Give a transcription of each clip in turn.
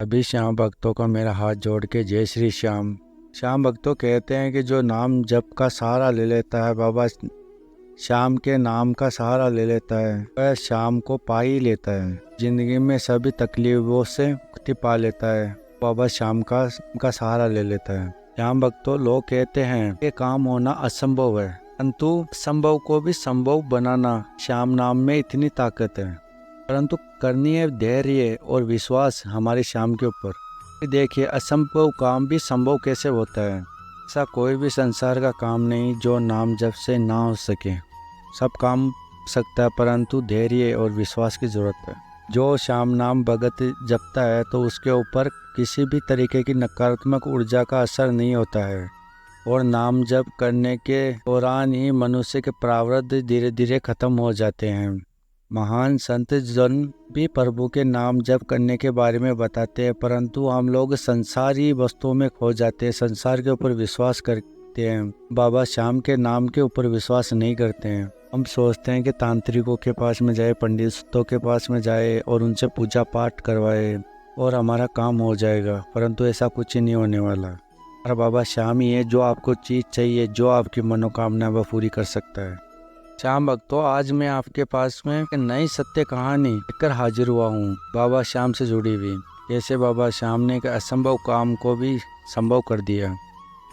सभी श्याम भक्तों को मेरा हाथ जोड़ के जय श्री श्याम। श्याम भक्तों कहते हैं कि जो नाम जप का सहारा ले लेता है, बाबा श्याम के नाम का सहारा ले लेता है, वह श्याम को पा ही लेता है। जिंदगी में सभी तकलीफों से मुक्ति पा लेता है, बाबा श्याम का सहारा ले लेता है। श्याम भक्तों, लोग कहते हैं कि काम होना असंभव है, परंतु संभव को भी संभव बनाना श्याम नाम में इतनी ताकत है। परंतु करनी है धैर्य और विश्वास हमारे श्याम के ऊपर। देखिए, असंभव काम भी संभव कैसे होता है। ऐसा कोई भी संसार का काम नहीं जो नाम जप से ना हो सके। सब काम सकता है, परंतु धैर्य और विश्वास की जरूरत है। जो श्याम नाम भगत जपता है तो उसके ऊपर किसी भी तरीके की नकारात्मक ऊर्जा का असर नहीं होता है, और नाम जप करने के दौरान ही मनुष्य के प्रारब्ध धीरे धीरे खत्म हो जाते हैं। महान संत जन भी प्रभु के नाम जप करने के बारे में बताते हैं, परंतु हम लोग संसारी वस्तुओं में खो जाते हैं, संसार के ऊपर विश्वास करते हैं, बाबा श्याम के नाम के ऊपर विश्वास नहीं करते हैं। हम सोचते हैं कि तांत्रिकों के पास में जाए, पंडितों के पास में जाए और उनसे पूजा पाठ करवाए और हमारा काम हो जाएगा, परंतु ऐसा कुछ ही नहीं होने वाला। और बाबा श्याम ही है जो आपको चीज़ चाहिए, जो आपकी मनोकामना वह पूरी कर सकता है। श्याम भक्तों, आज मैं आपके पास में एक नई सत्य कहानी लेकर हाजिर हुआ हूँ, बाबा श्याम से जुड़ी हुई। जैसे बाबा श्याम ने एक असंभव काम को भी संभव कर दिया।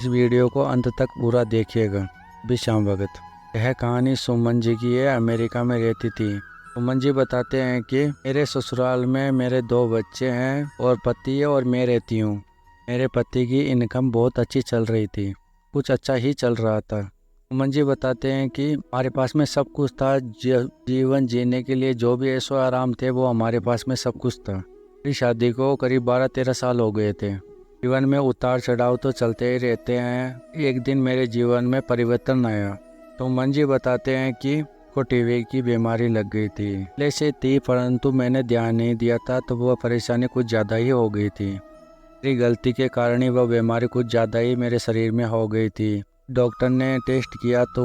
इस वीडियो को अंत तक पूरा देखिएगा। भी श्याम भगत। यह कहानी सुमन जी की है, अमेरिका में रहती थी। सुमन जी बताते हैं कि मेरे ससुराल में मेरे 2 बच्चे हैं और पति है और मैं रहती हूँ। मेरे पति की इनकम बहुत अच्छी चल रही थी, कुछ अच्छा ही चल रहा था। सुमन जी बताते हैं कि हमारे पास में सब कुछ था, जीवन जीने के लिए जो भी ऐशो आराम थे वो हमारे पास में सब कुछ था। मेरी शादी को करीब 12-13 साल हो गए थे। जीवन में उतार चढ़ाव तो चलते ही रहते हैं। एक दिन मेरे जीवन में परिवर्तन आया। सुमन जी बताते हैं कि को टीबी की बीमारी लग गई थी। पहले से थी, परंतु मैंने ध्यान नहीं दिया था, तो वह परेशानी कुछ ज़्यादा ही हो गई थी। मेरी गलती के कारण ही वह बीमारी कुछ ज़्यादा ही मेरे शरीर में हो गई थी। डॉक्टर ने टेस्ट किया तो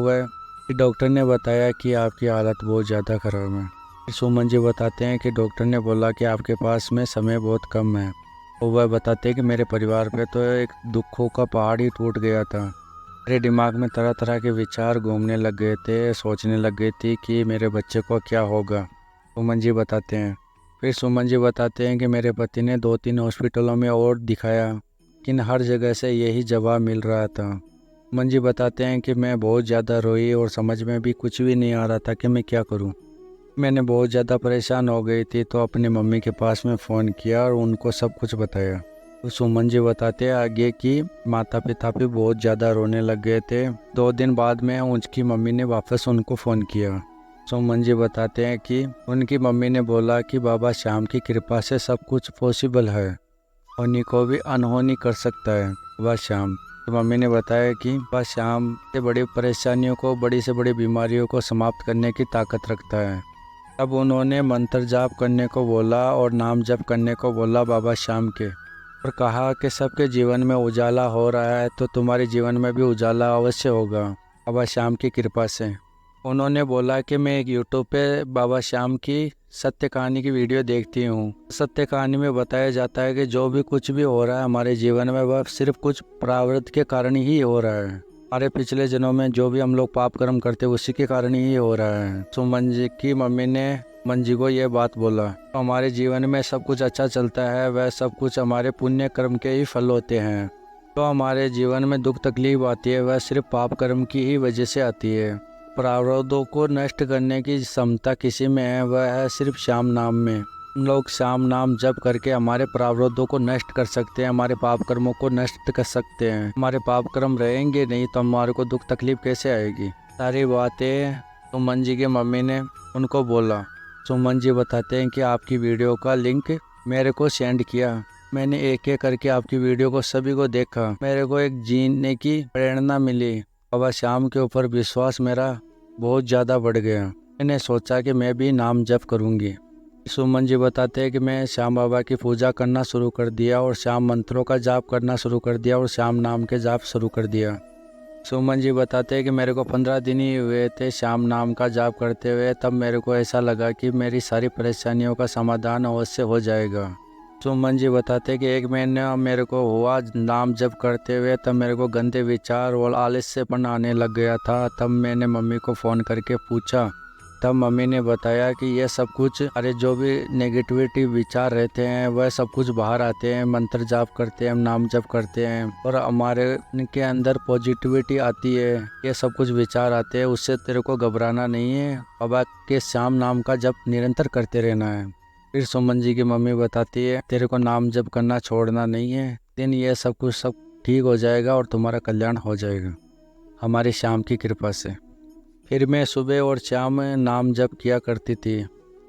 डॉक्टर ने बताया कि आपकी हालत बहुत ज़्यादा ख़राब है। फिर सुमन जी बताते हैं कि डॉक्टर ने बोला कि आपके पास में समय बहुत कम है। और वह बताते हैं कि मेरे परिवार पे तो एक दुखों का पहाड़ ही टूट गया था। मेरे दिमाग में तरह तरह के विचार घूमने लग गए थे, सोचने लग गई थी कि मेरे बच्चे को क्या होगा। सुमन जी बताते हैं। फिर सुमन जी बताते हैं कि मेरे पति ने 2-3 हॉस्पिटलों में और दिखाया, लेकिन हर जगह से यही जवाब मिल रहा था। सुमन जी बताते हैं कि मैं बहुत ज़्यादा रोई और समझ में भी कुछ भी नहीं आ रहा था कि मैं क्या करूं। मैंने बहुत ज़्यादा परेशान हो गई थी, तो अपनी मम्मी के पास में फ़ोन किया और उनको सब कुछ बताया। तो सुमन जी बताते हैं आगे कि माता पिता भी बहुत ज़्यादा रोने लग गए थे। 2 दिन बाद में उनकी मम्मी ने वापस उनको फ़ोन किया। सुमन जी बताते हैं कि उनकी मम्मी ने बोला कि बाबा श्याम की कृपा से सब कुछ पॉसिबल है, होनी को भी अनहोनी कर सकता है बाबा श्याम। तो मम्मी ने बताया कि बाबा श्याम से बड़ी परेशानियों को, बड़ी से बड़ी बीमारियों को समाप्त करने की ताकत रखता है। तब उन्होंने मंत्र जाप करने को बोला और नाम जप करने को बोला बाबा श्याम के, और कहा कि सबके जीवन में उजाला हो रहा है तो तुम्हारे जीवन में भी उजाला अवश्य होगा बाबा श्याम की कृपा से। उन्होंने बोला कि मैं एक यूट्यूब पे बाबा श्याम की सत्य कहानी की वीडियो देखती हूँ। सत्य कहानी में बताया जाता है कि जो भी कुछ भी हो रहा है हमारे जीवन में, वह सिर्फ कुछ प्रारब्ध के कारण ही हो रहा है। हमारे पिछले जन्मों में जो भी हम लोग पाप कर्म करते हैं उसी के कारण ही हो रहा है। सुमन जी की मम्मी ने मन जी को यह बात बोला, तो हमारे जीवन में सब कुछ अच्छा चलता है, वह सब कुछ हमारे पुण्य कर्म के ही फल होते हैं। तो हमारे जीवन में दुख तकलीफ आती है, वह सिर्फ पाप कर्म की ही वजह से आती है। प्रारब्धों को नष्ट करने की क्षमता किसी में है, वह है सिर्फ श्याम नाम में। हम लोग श्याम नाम जप करके हमारे प्रारब्धों को नष्ट कर सकते हैं, हमारे पाप कर्मों को नष्ट कर सकते हैं। हमारे पाप कर्म रहेंगे नहीं तो हमारे को दुख तकलीफ कैसे आएगी। सारी बातें सुमन जी के मम्मी ने उनको बोला। सुमन जी बताते हैं कि आपकी वीडियो का लिंक मेरे को सेंड किया। मैंने एक एक करके आपकी वीडियो को सभी को देखा। मेरे को एक जीने की प्रेरणा मिली। बाबा श्याम के ऊपर विश्वास मेरा बहुत ज़्यादा बढ़ गया। मैंने सोचा कि मैं भी नाम जप करूँगी। सुमन जी बताते हैं कि मैं श्याम बाबा की पूजा करना शुरू कर दिया और श्याम मंत्रों का जाप करना शुरू कर दिया और श्याम नाम के जाप शुरू कर दिया। सुमन जी बताते हैं कि मेरे को 15 दिन ही हुए थे श्याम नाम का जाप करते हुए। तब मेरे को ऐसा लगा कि मेरी सारी परेशानियों का समाधान अवश्य हो जाएगा। सुमन जी बताते कि एक महीना मेरे को हुआ नाम जप करते हुए, तब मेरे को गंदे विचार और आलस्यपन आने लग गया था। तब मैंने मम्मी को फ़ोन करके पूछा, तब मम्मी ने बताया कि ये सब कुछ, अरे जो भी नेगेटिविटी विचार रहते हैं वह सब कुछ बाहर आते हैं, मंत्र जाप करते हैं, नाम जप करते हैं और हमारे के अंदर पॉजिटिविटी आती है। ये सब कुछ विचार आते हैं, उससे तेरे को घबराना नहीं है, बाबा के श्याम नाम का जप निरंतर करते रहना है। फिर सुमन जी की मम्मी बताती है, तेरे को नाम जप करना छोड़ना नहीं है, दिन ये सब कुछ सब ठीक हो जाएगा और तुम्हारा कल्याण हो जाएगा हमारे श्याम की कृपा से। फिर मैं सुबह और शाम नाम जप किया करती थी।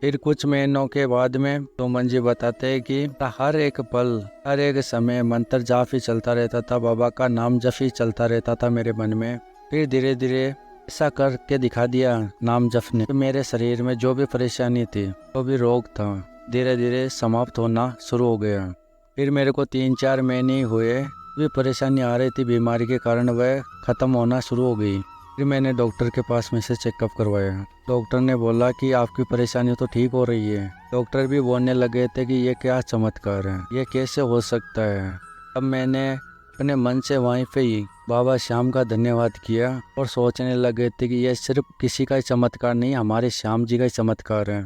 फिर कुछ महीनों के बाद में सुमन जी बताते हैं कि हर एक पल, हर एक समय मंत्र जाप ही चलता रहता था, बाबा का नाम जप ही चलता रहता था मेरे मन में। फिर धीरे धीरे ऐसा करके दिखा दिया नाम जप ने, मेरे शरीर में जो भी परेशानी थी, जो भी रोग था, धीरे धीरे समाप्त होना शुरू हो गया। फिर मेरे को 3-4 महीने हुए, भी परेशानी आ रही थी बीमारी के कारण, वह खत्म होना शुरू हो गई। फिर मैंने डॉक्टर के पास में से चेकअप करवाया। डॉक्टर ने बोला कि आपकी परेशानी तो ठीक हो रही है। डॉक्टर भी बोलने लगे थे कि ये क्या चमत्कार है, ये कैसे हो सकता है। अब मैंने अपने मन से वहीं पे ही बाबा श्याम का धन्यवाद किया और सोचने लगे थे कि ये सिर्फ किसी का ही चमत्कार नहीं, हमारे श्याम जी का ही चमत्कार है।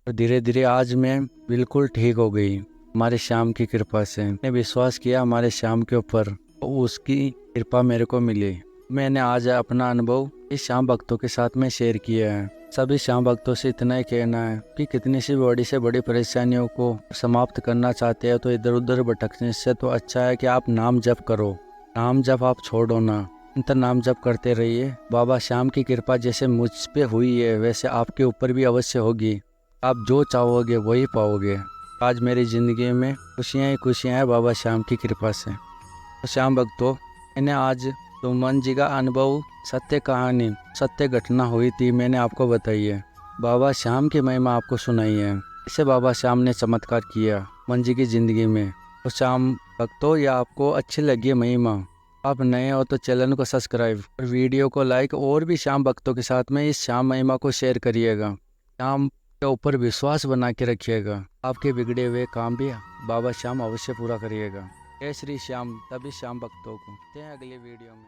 और धीरे धीरे आज मैं बिल्कुल ठीक हो गई हमारे श्याम की कृपा से। मैंने विश्वास किया हमारे श्याम के ऊपर, उसकी कृपा मेरे को मिली। मैंने आज अपना अनुभव इस श्याम भक्तों के साथ में शेयर किया है। सभी श्याम भक्तों से इतना ही कहना है कि कितनी सी बड़ी से बड़ी परेशानियों को समाप्त करना चाहते हैं तो इधर उधर भटकने से तो अच्छा है कि आप नाम जप करो। नाम जप आप छोड़ो ना, निरंतर नाम जप करते रहिए। बाबा श्याम की कृपा जैसे मुझ पे हुई है वैसे आपके ऊपर भी अवश्य होगी। आप जो चाहोगे वही पाओगे। आज मेरी ज़िंदगी में खुशियाँ ही खुशियाँ हैं बाबा श्याम की कृपा से। तो श्याम भक्तों, मैंने आज सुमन जी का अनुभव, सत्य कहानी, सत्य घटना हुई थी, मैंने आपको बताई है। बाबा श्याम की महिमा आपको सुनाई है। इसे बाबा श्याम ने चमत्कार किया मन जी की ज़िंदगी में। तो श्याम भक्तों, यह आपको अच्छी लगी है महिमा, आप नए हो तो चैनल को सब्सक्राइब और वीडियो को लाइक और भी श्याम भक्तों के साथ में इस श्याम महिमा को शेयर करिएगा। श्याम के ऊपर विश्वास बना के रखिएगा। आपके बिगड़े हुए काम भी बाबा श्याम अवश्य पूरा करिएगा। जय श्री श्याम सभी श्याम भक्तों को। मिलते हैं अगले वीडियो में।